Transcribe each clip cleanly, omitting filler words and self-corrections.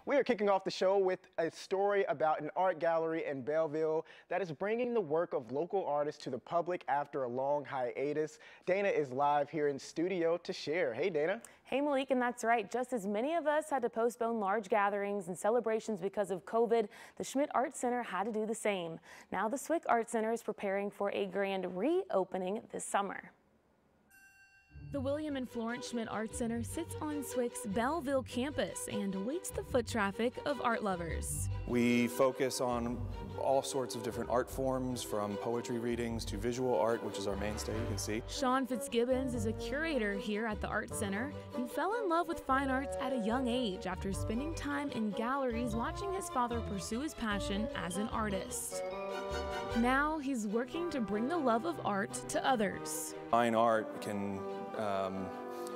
We are kicking off the show with a story about an art gallery in Belleville that is bringing the work of local artists to the public after a long hiatus. Dana is live here in studio to share. Hey, Dana. Hey, Malik, and that's right. Just as many of us had to postpone large gatherings and celebrations because of COVID, the Schmidt Art Center had to do the same. Now the SWIC Art Center is preparing for a grand reopening this summer. The William and Florence Schmidt Art Center sits on SWIC's Belleville campus and awaits the foot traffic of art lovers. We focus on all sorts of different art forms, from poetry readings to visual art, which is our mainstay, you can see. Sean Fitzgibbons is a curator here at the Art Center. He fell in love with fine arts at a young age after spending time in galleries watching his father pursue his passion as an artist. Now he's working to bring the love of art to others. Fine art can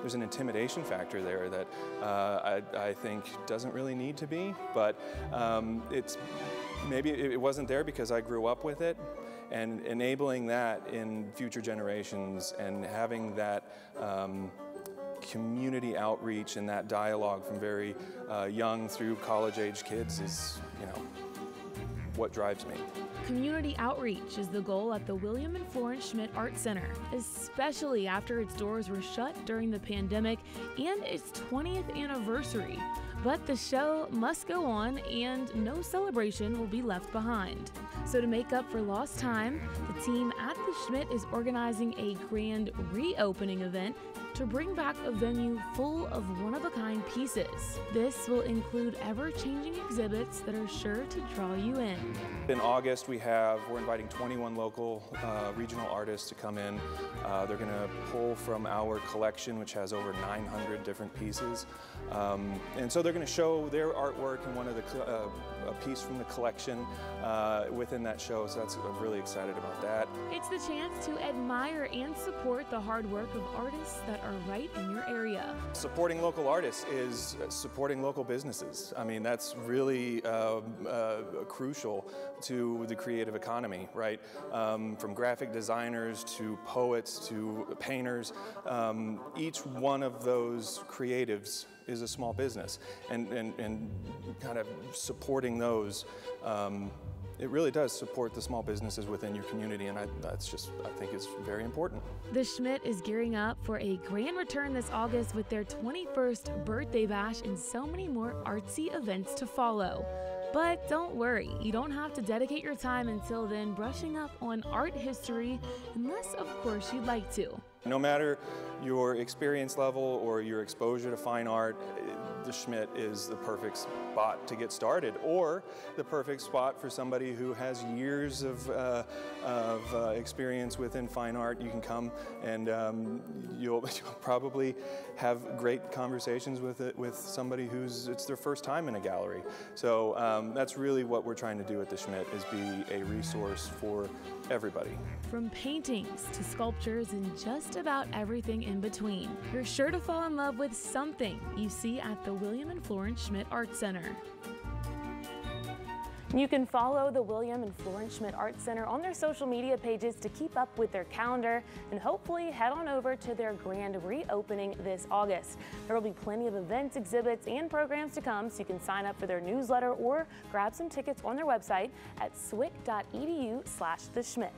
there's an intimidation factor there that I think doesn't really need to be, but maybe it wasn't there because I grew up with it, and enabling that in future generations and having that community outreach and that dialogue from very young through college-age kids is, what drives me. Community outreach is the goal at the William and Florence Schmidt Art Center, especially after its doors were shut during the pandemic and its 20th anniversary. But the show must go on and no celebration will be left behind. So to make up for lost time, the team at the Schmidt is organizing a grand reopening event to bring back a venue full of one-of-a-kind pieces. This will include ever-changing exhibits that are sure to draw you in. In August, we're inviting 21 local regional artists to come in. They're going to pull from our collection, which has over 900 different pieces. And so they're going to show their artwork in one of a piece from the collection within that show. So I'm really excited about that. It's the chance to admire and support the hard work of artists that are right in your area. Supporting local artists is supporting local businesses. I mean, that's really crucial to the creative economy, right? From graphic designers to poets to painters, each one of those creatives is a small business, and kind of supporting those, it really does support the small businesses within your community, and I think it's very important. The Schmidt is gearing up for a grand return this August with their 21st birthday bash and so many more artsy events to follow. But don't worry, you don't have to dedicate your time until then brushing up on art history, unless of course you'd like to. No matter your experience level or your exposure to fine art, the Schmidt is the perfect spot to get started, or the perfect spot for somebody who has years of experience within fine art. You can come and you'll probably have great conversations with somebody it's their first time in a gallery. So that's really what we're trying to do at the Schmidt, is be a resource for everybody. From paintings to sculptures and just about everything in between, you're sure to fall in love with something you see at the William and Florence Schmidt Art Center. You can follow the William and Florence Schmidt Art Center on their social media pages to keep up with their calendar, and hopefully head on over to their grand reopening this August. There will be plenty of events, exhibits, and programs to come, so you can sign up for their newsletter or grab some tickets on their website at swic.edu/theschmidt.